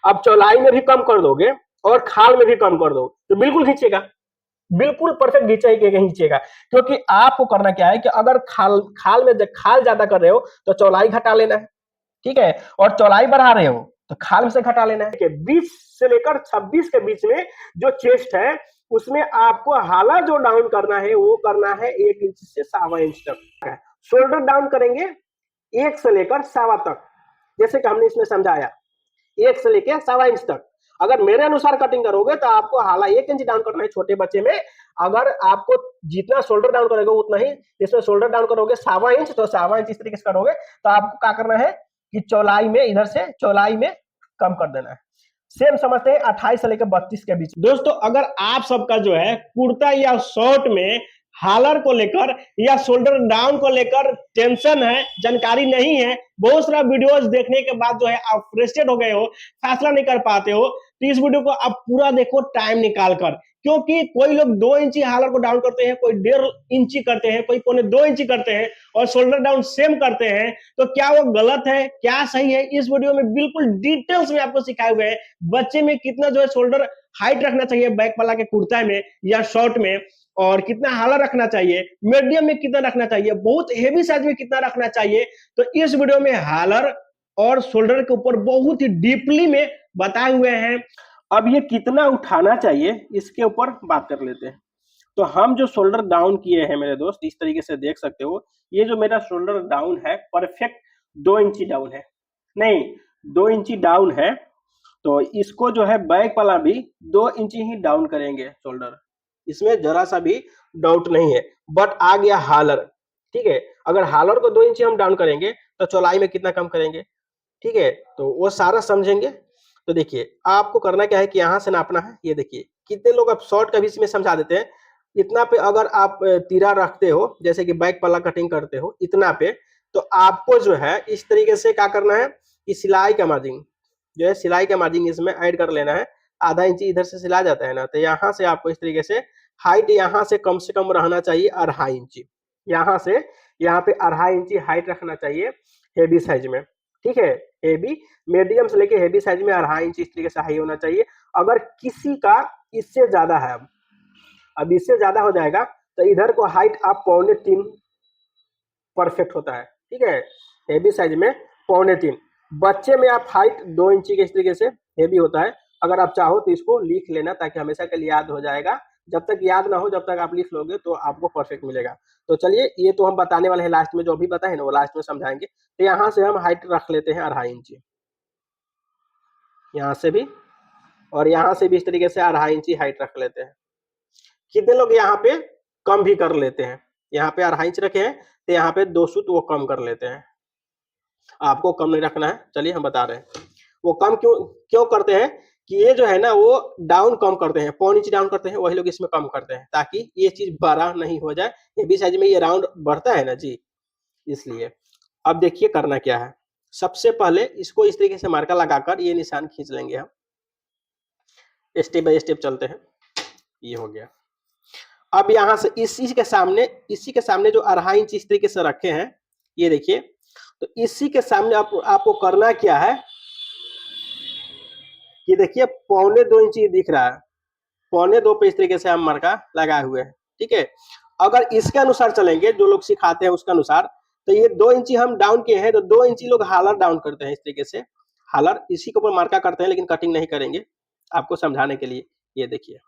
अब चौलाई में भी कम कर दोगे और खाल में भी कम कर दो तो बिल्कुल खींचेगा, बिल्कुल परफेक्ट खींचेगा। क्योंकि आपको करना क्या है कि अगर खाल में खाल ज्यादा कर रहे हो तो चौलाई घटा लेना है, ठीक है, और चौलाई बढ़ा रहे हो तो खाल में से घटा लेना है। 20 से लेकर 26 के बीच में जो चेस्ट है उसमें आपको हाला जो डाउन करना है वो करना है 1 इंच से 1.25 इंच तक। शोल्डर डाउन करेंगे 1 से लेकर 1.25 तक, जैसे कि हमने इसमें समझाया 1 से लेकर 1.25 इंच तक। अगर मेरे अनुसार कटिंग करोगे तो आपको हाला 1 इंच डाउन करना है छोटे बच्चे में। अगर आपको जितना शोल्डर डाउन करोगे उतना ही, इसमें शोल्डर डाउन करोगे 1.25 इंच तो 1.25 इंच इस तरीके से करोगे तो आपको क्या करना है कि चौलाई में इधर से चौलाई में कम कर देना है। सेम समझते हैं 28 से लेकर 32 के बीच। दोस्तों अगर आप सबका जो है कुर्ता या शॉर्ट में हालर को लेकर या शोल्डर डाउन को लेकर टेंशन है, जानकारी नहीं है, बहुत सारा वीडियोस देखने के बाद जो है आप फ्रस्ट्रेट हो गए हो, फैसला नहीं कर पाते हो, तो इस वीडियो को आप पूरा देखो टाइम निकाल कर। क्योंकि कोई लोग 2 इंची हालर को डाउन करते हैं, कोई 1.5 इंची करते हैं, कोई 1.25 इंची करते हैं और शोल्डर डाउन सेम करते हैं। तो क्या वो गलत है क्या सही है, इस वीडियो में बिल्कुल डिटेल्स में आपको सिखाए हुए हैं। बच्चे में कितना जो है शोल्डर हाइट रखना चाहिए बैक वाला के कुर्ता में या शॉर्ट में, और कितना हालर रखना चाहिए, मीडियम में कितना रखना चाहिए, बहुत हेवी साइज में कितना रखना चाहिए, तो इस वीडियो में हालर और शोल्डर के ऊपर बहुत ही डीपली में बताए हुए हैं। अब ये कितना उठाना चाहिए इसके ऊपर बात कर लेते हैं। तो हम जो शोल्डर डाउन किए हैं मेरे दोस्त, इस तरीके से देख सकते हो, ये जो मेरा शोल्डर डाउन है परफेक्ट 2 इंची डाउन है, नहीं 2 इंची डाउन है। तो इसको जो है बैक वाला भी 2 इंची ही डाउन करेंगे शोल्डर, इसमें जरा सा भी डाउट नहीं है। बट आ गया हालर, ठीक है, अगर हालर को 2 इंची हम डाउन करेंगे तो चौलाई में कितना कम करेंगे, ठीक है, तो वो सारा समझेंगे। तो देखिए आपको करना क्या है कि यहाँ से नापना है। ये देखिए कितने लोग अब शॉर्ट का भी इसमें समझा देते हैं, इतना पे अगर आप तीरा रखते हो जैसे कि बैक पल्ला कटिंग करते हो इतना पे, तो आपको जो है इस तरीके से क्या करना है कि सिलाई का मार्जिन जो है, सिलाई का मार्जिन इसमें ऐड कर लेना है। आधा इंची इधर से सिला जाता है ना, तो यहाँ से आपको इस तरीके से हाइट यहाँ से कम रहना चाहिए 2.5 इंची, यहाँ से यहाँ पे 2.5 इंची हाइट रखना चाहिए हेवी साइज में, ठीक है, हेवी मीडियम से लेके हेवी साइज में 2.5 इंच इस तरीके से हाई होना चाहिए। अगर किसी का इससे ज्यादा है, अब इससे ज्यादा हो जाएगा तो इधर को हाइट आप 2.25 परफेक्ट होता है, ठीक है, हेवी साइज में 2.25। बच्चे में आप हाइट 2 इंची के इस तरीके से हेवी होता है। अगर आप चाहो तो इसको लिख लेना ताकि हमेशा के लिए याद हो जाएगा, जब तक याद ना हो जब तक आप लिख लोगे तो आपको परफेक्ट मिलेगा। तो चलिए ये तो हम बताने वाले हैं लास्ट में, जो भी बताए ना वो लास्ट में समझाएंगे। तो यहाँ से हम हाइट रख लेते हैं 2.5 इंची, यहाँ से भी और यहाँ से भी इस तरीके से 2.5 इंची हाइट रख लेते हैं। कितने लोग यहाँ पे कम भी कर लेते हैं, यहाँ पे 2.5 इंच रखे हैं तो यहाँ पे 2 सूत वो कम कर लेते हैं। आपको कम नहीं रखना है, चलिए हम बता रहे हैं वो कम क्यों क्यों करते हैं कि ये जो है ना वो डाउन कम करते हैं, 0.25 इंच डाउन करते हैं, वही लोग इसमें कम करते हैं ताकि ये चीज बड़ा नहीं हो जाए। ये भी साइज में ये राउंड बढ़ता है ना जी, इसलिए। अब देखिए करना क्या है, सबसे पहले इसको इस तरीके से मार्का लगाकर ये निशान खींच लेंगे हम, स्टेप बाय स्टेप चलते हैं। ये हो गया। अब यहाँ से इसी के सामने जो 2.5 इंच इस तरीके से रखे हैं, ये देखिए, तो इसी के सामने आपको करना क्या है कि देखिए 2.25 इंच दिख रहा है, 2.25 पे इस तरीके से हम मार्का लगाए हुए हैं, ठीक है। अगर इसके अनुसार चलेंगे जो लोग सिखाते हैं उसके अनुसार, तो ये 2 इंची हम डाउन किए हैं तो 2 इंची लोग हालर डाउन करते हैं इस तरीके से, हालर इसी के ऊपर मार्का करते हैं लेकिन कटिंग नहीं करेंगे आपको समझाने के लिए। ये देखिए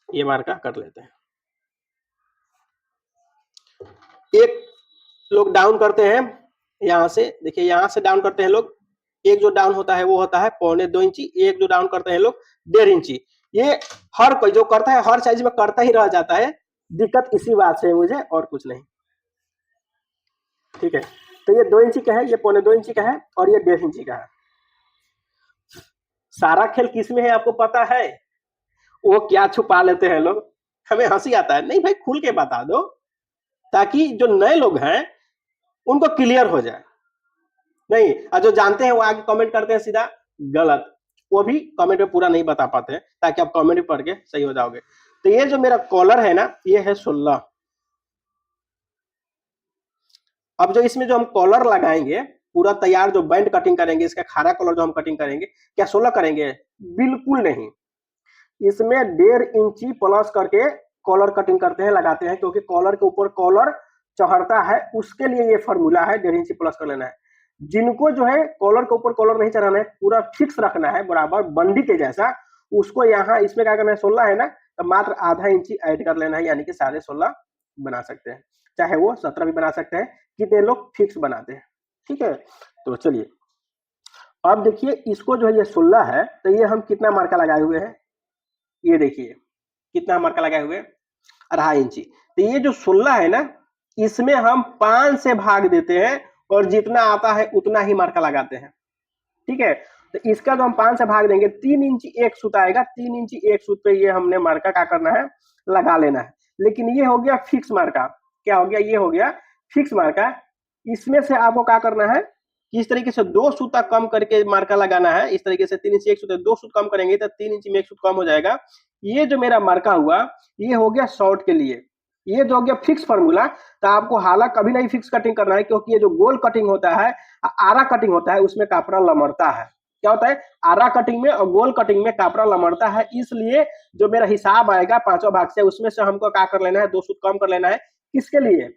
ये मार्का कर लेते हैं। एक लोग डाउन करते हैं यहाँ से, देखिए यहाँ से डाउन करते हैं लोग, एक जो डाउन होता है वो होता है 2.25 इंची, एक जो डाउन करते हैं लोग 1.5 इंची। ये हर कोई जो करता है हर साइज में करता ही रह जाता है, दिक्कत इसी बात से मुझे और कुछ नहीं, ठीक है। तो ये 2 इंची का है, ये 2.25 इंची का है और ये 1.5 इंची का है। सारा खेल किस में है आपको पता है, वो क्या छुपा लेते हैं लोग, हमें हंसी आता है। नहीं भाई खुल के बता दो ताकि जो नए लोग हैं उनको क्लियर हो जाए। नहीं, और जो जानते हैं वो आगे कमेंट करते हैं सीधा गलत, वो भी कमेंट में पूरा नहीं बता पाते हैं ताकि आप कमेंट पढ़ के सही हो जाओगे। तो ये जो मेरा कॉलर है ना ये है 16। अब जो इसमें जो हम कॉलर लगाएंगे पूरा तैयार जो बैंड कटिंग करेंगे, इसका खारा कलर जो हम कटिंग करेंगे, क्या 16 करेंगे? बिल्कुल नहीं। इसमें 1.5 इंची प्लस करके कॉलर कटिंग करते हैं, लगाते हैं, क्योंकि कॉलर के ऊपर कॉलर चढ़ता है, उसके लिए ये फॉर्मूला है, 1.5 इंची प्लस कर लेना है। जिनको जो है कॉलर के ऊपर कॉलर नहीं चढ़ाना है, पूरा फिक्स रखना है बराबर बंडी के जैसा, उसको यहाँ इसमें क्या करना है, 16 है ना, तो मात्र आधा इंची ऐड कर लेना है, यानी कि 16.5 बना सकते हैं, चाहे वो 17 भी बना सकते हैं, कितने लोग फिक्स बनाते हैं। ठीक है, तो चलिए अब देखिए, इसको जो है ये 16 है, तो ये हम कितना मार्का लगाए हुए हैं, ये देखिए कितना मार्का लगाए हुए, 2.5 इंची। तो ये जो 16 है ना, इसमें हम 5 से भाग देते हैं और जितना आता है उतना ही मार्का लगाते हैं। ठीक है, तो इसका जो हम 5 से भाग देंगे, 3 इंची एक सूत आएगा, 3 इंची एक सूत पे ये हमने मार्का क्या करना है, लगा लेना है। लेकिन ये हो गया फिक्स मार्का, क्या हो गया, ये हो गया फिक्स मार्का। इसमें से आपको क्या करना है, इस तरीके से 2 सूता कम करके मार्का लगाना है, इस तरीके से 3 इंची एक सूत, 2 सूत कम करेंगे तो 3 इंची में एक सूत कम हो जाएगा। ये जो मेरा मार्का हुआ, ये हो गया शॉर्ट के लिए, ये जो हो गया फिक्स फार्मूला। तो आपको हाला कभी नहीं फिक्स कटिंग करना है, क्योंकि ये जो गोल कटिंग होता है, आरा कटिंग होता है, उसमें कपड़ा लमड़ता है। क्या होता है, आरा कटिंग में और गोल कटिंग में कपड़ा लमड़ता है, इसलिए जो मेरा हिसाब आएगा पांचों भाग से, उसमें से हमको क्या कर लेना है, 2 सूत कम कर लेना है। किसके लिए,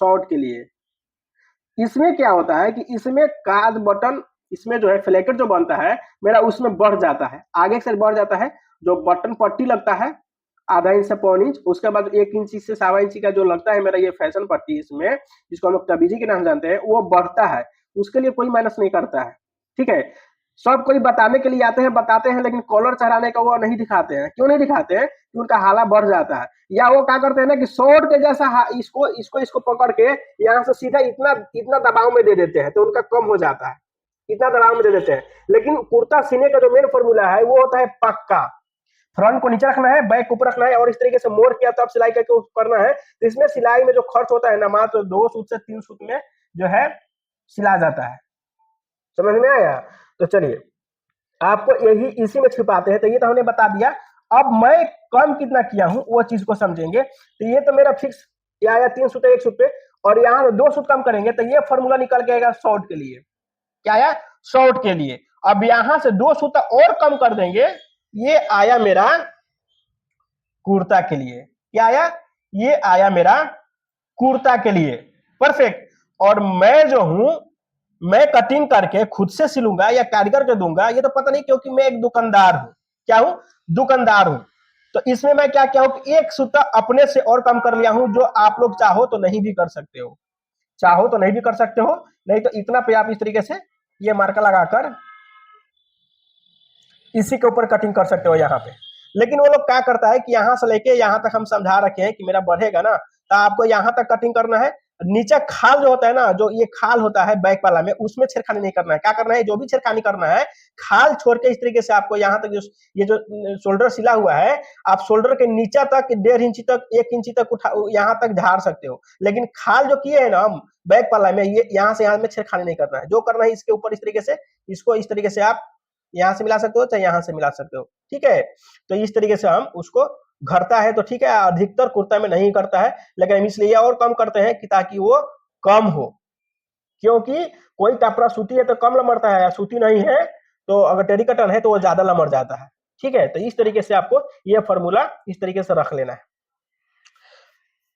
शॉर्ट के लिए। इसमें क्या होता है कि इसमें काज बटन, इसमें जो है फ्लैकेट जो बनता है मेरा, उसमें बढ़ जाता है, आगे से बढ़ जाता है। जो बटन पट्टी लगता है आधा इंच से 1.25 इंच, उसके बाद 1 इंची से 1.25 इंची का जो लगता है मेरा ये फैशन पट्टी, इसमें जिसको हम लोग तबीजी के नाम जानते हैं, वो बढ़ता है, उसके लिए कोई माइनस नहीं करता है। ठीक है, सब कोई बताने के लिए आते हैं, बताते हैं, लेकिन कॉलर चढ़ाने का वो नहीं दिखाते हैं। क्यों नहीं दिखाते हैं, कि उनका हाला बढ़ जाता है। या वो क्या करते हैं ना, कि शॉर्ट के जैसा इसको इसको इसको पकड़ के यहाँ से सीधा इतना इतना दबाव में दे देते हैं, तो उनका कम हो जाता है, इतना दबाव में दे देते हैं। लेकिन कुर्ता सीने का जो मेन फॉर्मूला है, वो होता है पक्का, फ्रंट को नीचे रखना है, बैक को ऊपर रखना है, और इस तरीके से मोड़ किया तब सिलाई करके करना है। तो इसमें सिलाई में जो खर्च होता है ना, मात्र 2 सूत से 3 सूत में जो है सिला जाता है। समझ में आया? तो चलिए आपको यही इसी में छिपाते हैं। तो ये तो हमने बता दिया। अब मैं कम कितना किया हूं वो चीज को समझेंगे। तो ये तो मेरा फिक्स ये आया 3 सूत 1 सूत पे, और यहाँ 2 सूत कम करेंगे तो ये फॉर्मूला निकल के आएगा शॉर्ट के लिए। क्या आया, शॉर्ट के लिए। अब यहां से 2 सूत और कम कर देंगे, ये आया मेरा कुर्ता के लिए। क्या आया, ये आया मेरा कुर्ता के लिए। परफेक्ट। और मैं जो हूं, मैं कटिंग करके खुद से सिलूंगा या कारीगर को दूंगा, ये तो पता नहीं, क्योंकि मैं एक दुकानदार हूं। क्या हूं, दुकानदार हूं। तो इसमें मैं क्या क्या हूं कि एक सूता अपने से और कम कर लिया हूं, जो आप लोग चाहो तो नहीं भी कर सकते हो, चाहो तो नहीं भी कर सकते हो। नहीं तो इतना पे आप इस तरीके से ये मार्का लगाकर इसी के ऊपर कटिंग कर सकते हो यहाँ पे। लेकिन वो लोग क्या करता है कि यहाँ से लेके यहाँ तक हम समझा रखे हैं कि मेरा बढ़ेगा ना, तो आपको यहाँ तक कटिंग करना है। नीचे खाल जो होता है ना, जो ये खाल होता है बैक वाला में, उसमें छेड़खानी नहीं करना है। क्या करना है, जो भी छेड़खानी करना है, खाल छोड़ के इस तरीके से आपको यहाँ तक जो ये जो शोल्डर सिला हुआ है, आप शोल्डर के नीचे तक 1.5 इंची तक 1 इंची तक उठा यहाँ तक झाड़ सकते हो। लेकिन खाल जो किए है ना हम बैक वाला में, ये यहाँ से यहाँ में छेड़खानी नहीं करना है। जो करना है इसके ऊपर इस तरीके से, इसको इस तरीके से आप यहाँ से मिला सकते हो, चाहे यहाँ से मिला सकते हो। ठीक है, तो इस तरीके से हम उसको घरता है तो ठीक है, अधिकतर कुर्ता में नहीं करता है, लेकिन हम इसलिए और कम करते हैं कि ताकि वो कम हो। क्योंकि कोई कपड़ा सूती है तो कम लमड़ता है, सूती नहीं है तो अगर टेरिकॉटन है तो वो ज्यादा लमड़ जाता है। ठीक है, तो इस तरीके से आपको ये फॉर्मूला इस तरीके से रख लेना है।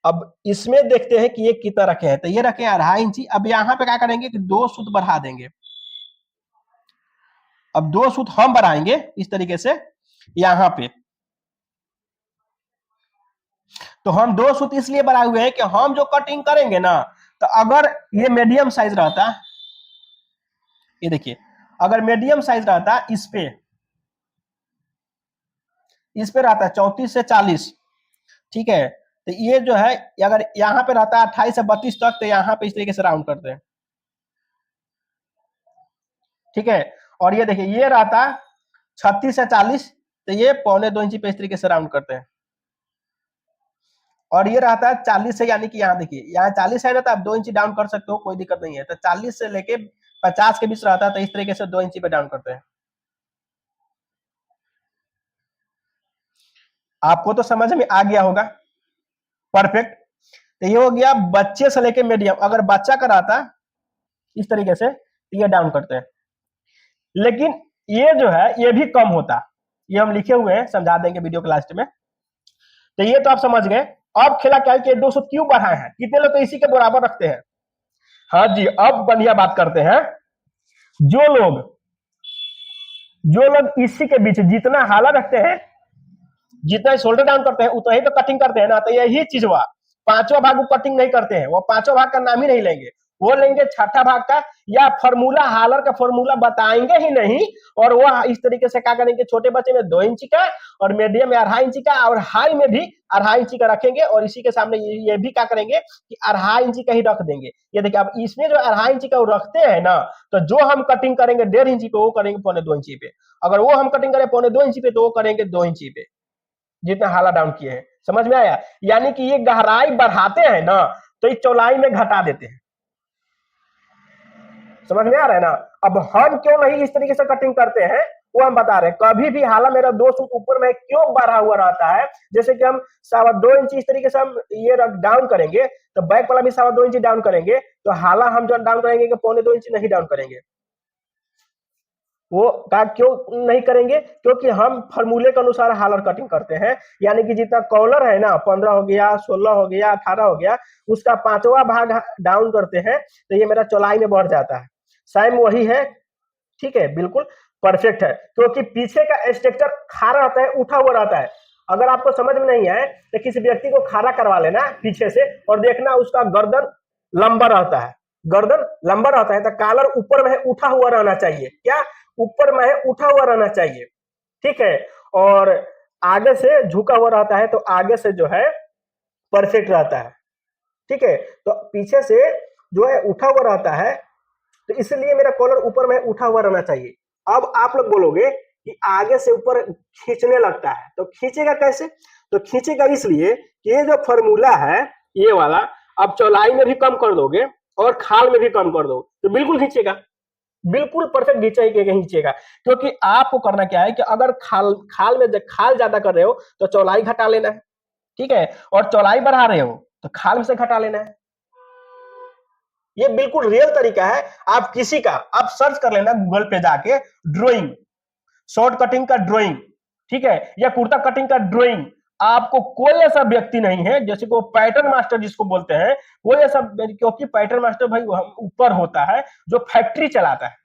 अब इसमें देखते हैं कि ये कितना रखे हैं। तो ये रखे 2.5 इंची। अब यहाँ पे क्या करेंगे कि 2 सूत बढ़ा देंगे। अब 2 सूत हम बढ़ाएंगे इस तरीके से यहां पे। तो हम 2 सूत इसलिए बढ़ाए हुए हैं कि हम जो कटिंग करेंगे ना, तो अगर ये मीडियम साइज रहता, ये देखिए, अगर मीडियम साइज रहता इस पे रहता है 34 से 40, ठीक है, तो ये जो है अगर यहाँ पे रहता है 28 से 32 तक, तो यहाँ पे इस तरीके से राउंड करते हैं। ठीक है, और ये देखिए ये रहता 36 से 40, तो ये 1.25 इंची पे इस तरीके से राउंड करते हैं। और ये रहता है 40 से, यानी कि यहाँ देखिए यहाँ 40 है ना, तो आप 2 इंची डाउन कर सकते हो, कोई दिक्कत नहीं है। तो 40 से लेके 50 के बीच रहता है, तो इस तरीके से 2 इंची पे डाउन करते हैं। आपको तो समझ में आ गया होगा। परफेक्ट। तो ये हो गया बच्चे से लेके मीडियम। अगर बच्चा का रहता इस तरीके से, तो ये डाउन करते हैं। लेकिन ये जो है ये भी कम होता, ये हम लिखे हुए हैं, समझा देंगे वीडियो के लास्ट में। तो ये तो आप समझ गए। अब खेला क्या है कि 200 क्यों बढ़ाए हैं, कितने लोग तो इसी के बराबर रखते हैं। हाँ जी, अब बढ़िया बात करते हैं। जो लोग इसी के बीच जितना हाला रखते हैं, जितना शोल्डर डाउन करते हैं उतना ही तो कटिंग करते हैं ना। तो यही चीज हुआ, पांचवा भाग वो कटिंग नहीं करते हैं, वो पांचवा भाग का नाम ही नहीं लेंगे, वो लेंगे छठा भाग का, या फॉर्मूला हालर का फॉर्मूला बताएंगे ही नहीं। और वो इस तरीके से क्या करेंगे, छोटे बच्चे में 2 इंच का, और मीडियम में 2.5 इंच का, और हाई में भी 2.5 इंच का रखेंगे। और इसी के सामने ये भी क्या करेंगे कि 2.5 इंच का ही रख देंगे। ये देखिए, अब इसमें जो 2.5 इंच का वो रखते हैं ना, तो जो हम कटिंग करेंगे 1.5 इंच पे, वो करेंगे 2.25 इंच पे। अगर वो हम कटिंग करें 2.25 इंच पे, तो वो करेंगे 2 इंच पे, जितना हाला डाउन किए हैं। समझ में आया? यानी कि ये गहराई बढ़ाते हैं ना, तो इस चौड़ाई में घटा देते हैं। समझ में आ रहा है ना? अब हम क्यों नहीं इस तरीके से कटिंग करते हैं, वो हम बता रहे हैं। कभी भी हाला मेरा 2 फुट ऊपर में क्यों बढ़ा हुआ रहता है, जैसे कि हम 2.25 इंच इस तरीके से हम ये डाउन करेंगे, तो बैक वाला भी 2.25 इंच डाउन करेंगे, तो हाला हम जो डाउन करेंगे कि 2.25 इंच नहीं डाउन करेंगे। वो का क्यों नहीं करेंगे? क्योंकि हम फॉर्मूले के अनुसार हालर कटिंग करते हैं। यानी कि जितना कॉलर है ना, 15 हो गया, 16 हो गया, 18 हो गया, उसका 5वां भाग डाउन करते हैं, तो ये मेरा चौड़ाई में बढ़ जाता है। सेम वही है, ठीक है, बिल्कुल परफेक्ट है। क्योंकि पीछे का स्ट्रक्चर खारा रहता है, उठा हुआ रहता है। अगर आपको समझ में नहीं आए तो किसी व्यक्ति को खारा करवा लेना पीछे से, और देखना उसका गर्दन लंबा रहता है। गर्दन लंबा रहता है तो कॉलर ऊपर में उठा हुआ रहना चाहिए। क्या? ऊपर में उठा हुआ रहना चाहिए, ठीक है। और आगे से झुका हुआ रहता है, तो आगे से जो है परफेक्ट रहता है, ठीक है। तो पीछे से जो है उठा हुआ रहता है, तो इसलिए मेरा कॉलर ऊपर में उठा हुआ रहना चाहिए। अब आप लोग बोलोगे कि आगे से ऊपर खींचने लगता है, तो खींचेगा कैसे? तो खींचेगा इसलिए कि ये जो फॉर्मूला है ये वाला, अब चौड़ाई में भी कम कर दोगे और खाल में भी कम कर दो, तो बिल्कुल खींचेगा, बिल्कुल परफेक्ट खींचेगा। क्योंकि आपको करना क्या है कि अगर खाल ज्यादा कर रहे हो तो चौड़ाई घटा लेना है, ठीक है। और चौड़ाई बढ़ा रहे हो तो खाल में से घटा लेना है। ये बिल्कुल रियल तरीका है। आप किसी का आप सर्च कर लेना गूगल पे जाके, ड्राइंग, शॉर्ट कटिंग का ड्राइंग, ठीक है, या कुर्ता कटिंग का ड्राइंग। आपको कोई ऐसा व्यक्ति नहीं है, जैसे को पैटर्न मास्टर जिसको बोलते हैं, कोई ऐसा, क्योंकि पैटर्न मास्टर भाई ऊपर होता है जो फैक्ट्री चलाता है,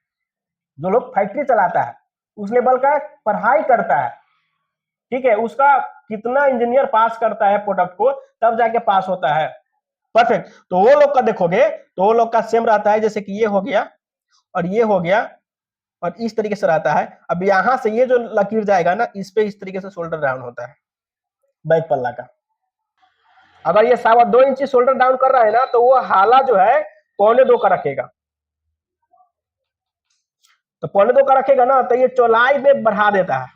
जो लोग फैक्ट्री चलाता है, उस लेवल का पढ़ाई करता है, ठीक है। उसका कितना इंजीनियर पास करता है प्रोडक्ट को, तब जाके पास होता है। परफेक्ट। तो वो लोग का देखोगे तो वो लोग का सेम रहता है, जैसे कि ये हो गया और ये हो गया और इस तरीके से रहता है। अब यहां से ये जो लकीर जाएगा ना, इस पे इस तरीके से शोल्डर डाउन होता है बैक पल्ला का। अगर ये 2.25 इंच शोल्डर डाउन कर रहा है ना, तो वो हाला जो है 2.25 का रखेगा। तो 2.25 का रखेगा ना, तो ये चौड़ाई में बढ़ा देता है,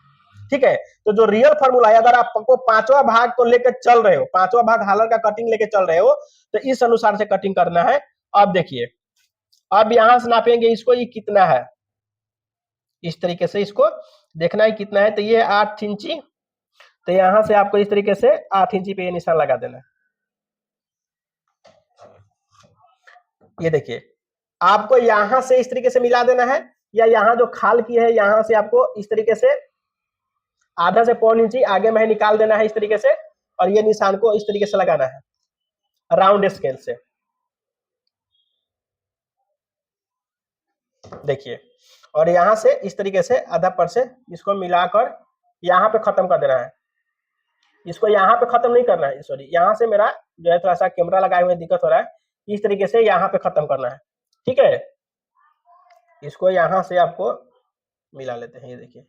ठीक है। तो जो रियल फॉर्मूला है, अगर आपको 5वां भाग को लेकर चल रहे हो, 5वां भाग हालर का कटिंग लेके चल रहे हो, तो इस अनुसार से कटिंग करना है। अब देखिए, अब यहां से नापेंगे इसको, ये कितना है, इस तरीके से इसको देखना है कितना है। तो ये 8 इंची, तो यहां से आपको इस तरीके से 8 इंची पे ये निशान लगा देना है। ये देखिए, आपको यहां से इस तरीके से मिला देना है, या यहां जो खाल की है यहां से आपको इस तरीके से आधा से 1.25 इंची आगे में निकाल देना है इस तरीके से, और ये निशान को इस तरीके से लगाना है राउंड स्केल से। देखिए, और यहां से इस तरीके से आधा पर से इसको मिलाकर यहां पे खत्म कर देना है। इसको यहाँ पे खत्म नहीं करना है, सॉरी, यहाँ से मेरा जो है थोड़ा सा कैमरा लगाए हुए दिक्कत हो रहा है, इस तरीके से यहाँ पे खत्म करना है, ठीक है। इसको यहाँ से आपको मिला लेते हैं, ये देखिए,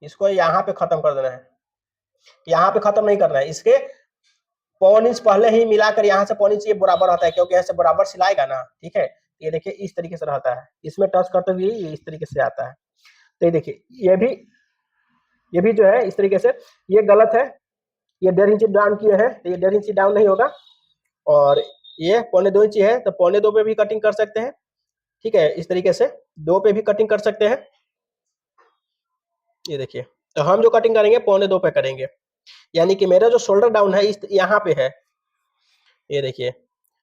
इसको यहाँ पे खत्म कर देना है, यहाँ पे खत्म नहीं करना है, इसके 1.25 इंच पहले ही मिलाकर यहाँ से 1.25 इंच ये बराबर रहता है, क्योंकि यहाँ से बराबर सिलाएगा ना, ठीक है। ये देखिए इस तरीके से रहता है, इसमें टच करते हुए ये इस तरीके से आता है। तो ये देखिए, ये भी जो है इस तरीके से, ये गलत है, ये 1.5 इंच डाउन किए हैं, तो ये 1.5 इंच डाउन नहीं होगा। और ये 2.25 इंच है, तो 2.25 पे भी कटिंग कर सकते हैं, ठीक है। इस तरीके से 2 पे भी कटिंग कर सकते हैं। ये देखिए, तो हम जो कटिंग करेंगे 2.25 पे करेंगे, यानी कि मेरा जो शोल्डर डाउन है इस यहाँ पे है, ये देखिए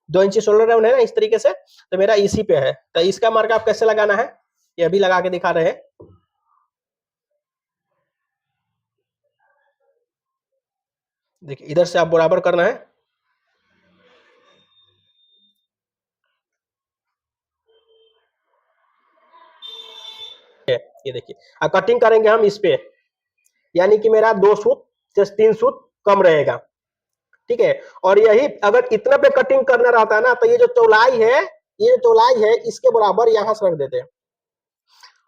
2 इंची शोल्डर राउंड है ना इस तरीके से, तो मेरा इसी पे है। तो इसका मार्क आप कैसे लगाना है ये अभी लगा के दिखा रहे हैं। देखिए इधर से आप बराबर करना है, ये देखिए। अब कटिंग करेंगे हम इस पे, यानी कि मेरा 2 सूत जस्ट 3 सूत कम रहेगा, ठीक है। और यही अगर इतना पे कटिंग करना रहता है ना, तो ये जो चौलाई है, ये जो चौलाई है इसके बराबर यहाँ से रख देते हैं।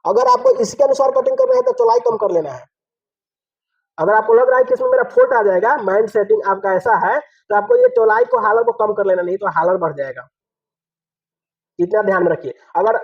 अगर आपको इसके अनुसार कटिंग करना है तो चौलाई कम कर लेना है। अगर आपको लग रहा है कि इसमें मेरा फोल्ट आ जाएगा, माइंड सेटिंग आपका ऐसा है, तो आपको ये चौलाई को हालर को कम कर लेना, नहीं तो हालर बढ़ जाएगा। इतना ध्यान में रखिए। अगर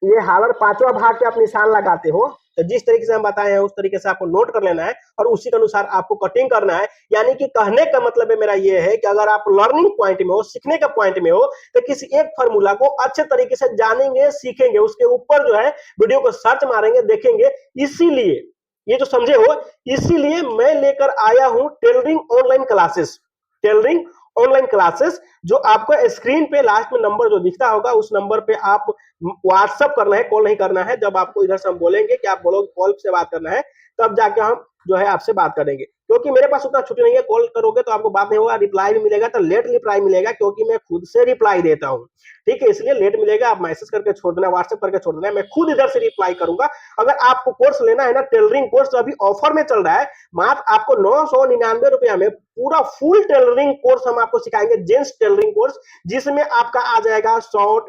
ये हालर 5वां भाग के आप निशान लगाते हो, तो जिस तरीके से हम बताए हैं उस तरीके से आपको नोट कर लेना है और उसी के अनुसार आपको कटिंग करना है। यानी कि कहने का मतलब है मेरा ये है कि अगर आप लर्निंग पॉइंट में हो, सीखने का पॉइंट में हो, तो किसी एक फार्मूला को अच्छे तरीके से जानेंगे, सीखेंगे, उसके ऊपर जो है वीडियो को सर्च मारेंगे, देखेंगे। इसीलिए ये जो समझे हो, इसीलिए मैं लेकर आया हूं tailoring online classes. Tailoring online classes जो आपको स्क्रीन पे लास्ट में नंबर जो दिखता होगा, उस नंबर पे आप व्हाट्सअप करना है, कॉल नहीं करना है। जब आपको इधर से हम बोलेंगे कि आप बोलोगे कॉल से बात करना है, तब जाके हम जो है आपसे बात करेंगे। क्योंकि मेरे पास उतना छुट्टी नहीं है, कॉल करोगे तो आपको बात नहीं होगा, रिप्लाई भी मिलेगा तो लेट रिप्लाई मिलेगा, क्योंकि मैं खुद से रिप्लाई देता हूँ, ठीक है। इसलिए लेट मिलेगा, आप मैसेज करके छोड़ देना, व्हाट्सएप करके छोड़ देना, मैं खुद इधर से रिप्लाई करूंगा। अगर आपको कोर्स लेना है ना, टेलरिंग कोर्स तो अभी ऑफर में चल रहा है, मात्र आपको 999 रुपया में पूरा फुल टेलरिंग कोर्स हम आपको सिखाएंगे, जेंट्स टेलरिंग कोर्स, जिसमें आपका आ जाएगा शॉर्ट,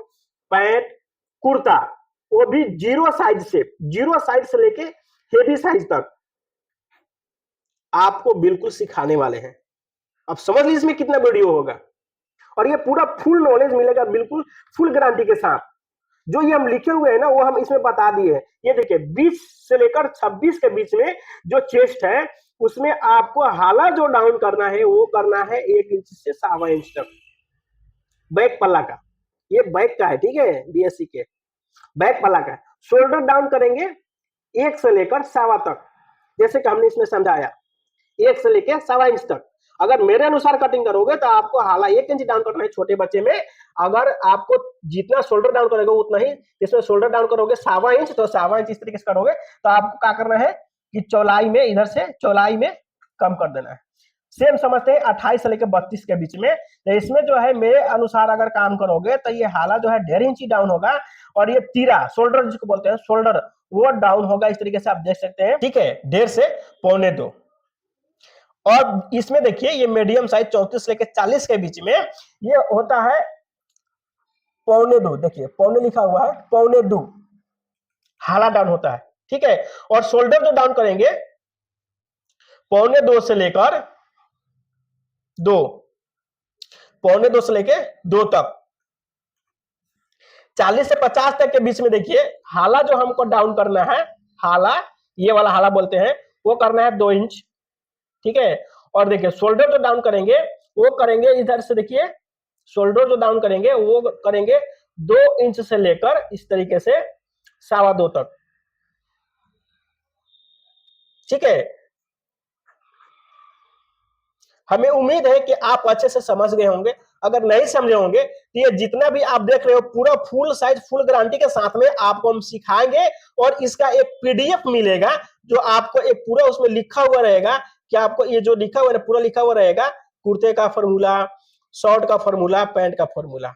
पैंट, कुर्ता, वो भी जीरो साइज से लेके हेवी साइज तक आपको बिल्कुल सिखाने वाले हैं। अब समझ लीजिए इसमें कितना वीडियो होगा, और ये पूरा फुल नॉलेज मिलेगा, बिल्कुल फुल गारंटी के साथ। जो ये हम लिखे हुए हैं ना, वो हम इसमें बता दिए हैं। ये देखिए 20 से लेकर 26 के बीच में जो चेस्ट है, उसमें आपको हाला जो डाउन करना है वो करना है 1 इंच से 1.25 इंच तक, बैक पल्ला का। ये बैक का है, ठीक है, बीएससी के बैक पल्ला का। शोल्डर डाउन करेंगे 1 से लेकर 1.25 तक, जैसे कि हमने इसमें समझाया, 1 से लेकर 1.25 इंच तक। अगर मेरे अनुसार कटिंग करोगे तो आपको हाला 1 इंच डाउन करना है छोटे बच्चे में। अगर आपको जितना शोल्डर डाउन करोगे उतना ही, इसमें शोल्डर डाउन करोगे 1.25 इंच, तो 1.25 इंच इस तरीके से करोगे, तो आपको क्या करना है कि चौलाई में, इधर से चौलाई में कम कर देना है। सेम समझते हैं 28 से लेकर 32 के बीच में। तो इसमें जो है मेरे अनुसार अगर काम करोगे तो ये हाला जो है 1.5 इंच डाउन होगा, और ये तीरा शोल्डर जिसको बोलते हैं शोल्डर, वो डाउन होगा इस तरीके से आप देख सकते हैं, ठीक है, 1.5 से 1.25। और इसमें देखिए ये मीडियम साइज 34 लेके 40 के बीच में ये होता है 1.25। देखिए पौने लिखा हुआ है, 1.25 हाला डाउन होता है, ठीक है। और शोल्डर जो डाउन करेंगे 1.25 से लेकर 2, 1.25 से लेके 2 तक। 40 से 50 तक के बीच में देखिए हाला जो हमको डाउन करना है, हाला, ये वाला हाला बोलते हैं, वो करना है 2 इंच, ठीक है। और देखिए शोल्डर जो डाउन करेंगे वो करेंगे इधर से, देखिए शोल्डर जो डाउन करेंगे वो करेंगे 2 इंच से लेकर इस तरीके से 2.25 तक, ठीक है। हमें उम्मीद है कि आप अच्छे से समझ गए होंगे। अगर नहीं समझे होंगे तो ये जितना भी आप देख रहे हो पूरा फुल साइज फुल गारंटी के साथ में आपको हम सिखाएंगे, और इसका एक पीडीएफ मिलेगा जो आपको एक पूरा उसमें लिखा हुआ रहेगा कि आपको ये जो लिखा हुआ है पूरा लिखा हुआ रहेगा, कुर्ते का फॉर्मूला, शॉर्ट का फॉर्मूला, पैंट का फॉर्मूला,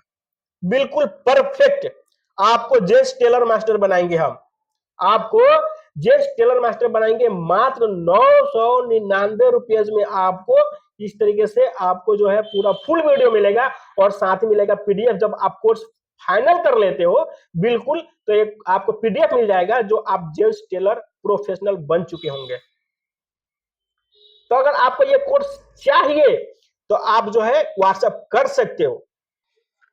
बिल्कुल परफेक्ट। आपको जेंट्स टेलर मास्टर बनाएंगे हम, आपको जेंट्स टेलर मास्टर बनाएंगे मात्र 999 रुपये में। आपको इस तरीके से आपको जो है पूरा फुल वीडियो मिलेगा, और साथ ही मिलेगा पीडीएफ। जब आप कोर्स फाइनल कर लेते हो बिल्कुल, तो एक आपको पीडीएफ मिल जाएगा जो आप जेंट्स टेलर प्रोफेशनल बन चुके होंगे। तो अगर आपको ये कोर्स चाहिए तो आप जो है व्हाट्सएप कर सकते हो।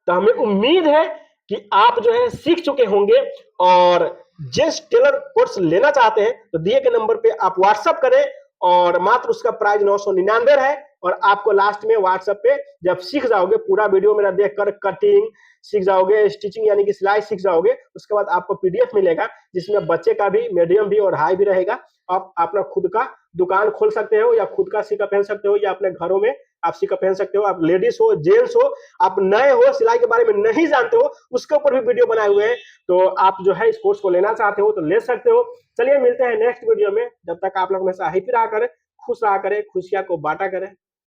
तो हमें उम्मीद है कि आप जो है सीख चुके होंगे, और जेंट्स टेलर कोर्स लेना चाहते हैं तो दिए गए नंबर पे आप व्हाट्सएप करें, और मात्र उसका प्राइस 999 है। और आपको लास्ट में व्हाट्सएप पे जब सीख जाओगे, पूरा वीडियो मेरा देखकर कटिंग सीख जाओगे, स्टिचिंग यानी कि सिलाई सीख जाओगे, उसके बाद आपको पीडीएफ मिलेगा जिसमें बच्चे का भी, मीडियम भी और हाई भी रहेगा। आप अपना खुद का दुकान खोल सकते हो, या खुद का सीखा पहन सकते हो, या अपने घरों में आप सीकर पहन सकते हो। आप लेडीज हो, जेंट्स हो, आप नए हो, सिलाई के बारे में नहीं जानते हो, उसके ऊपर भी वीडियो बनाए हुए हैं। तो आप जो है इस कोर्स को लेना चाहते हो तो ले सकते हो। चलिए मिलते हैं नेक्स्ट वीडियो में, जब तक आप लोग हमेशा हैप्पी रहा करें, खुश रहा करें, खुशियां को बांटा करें।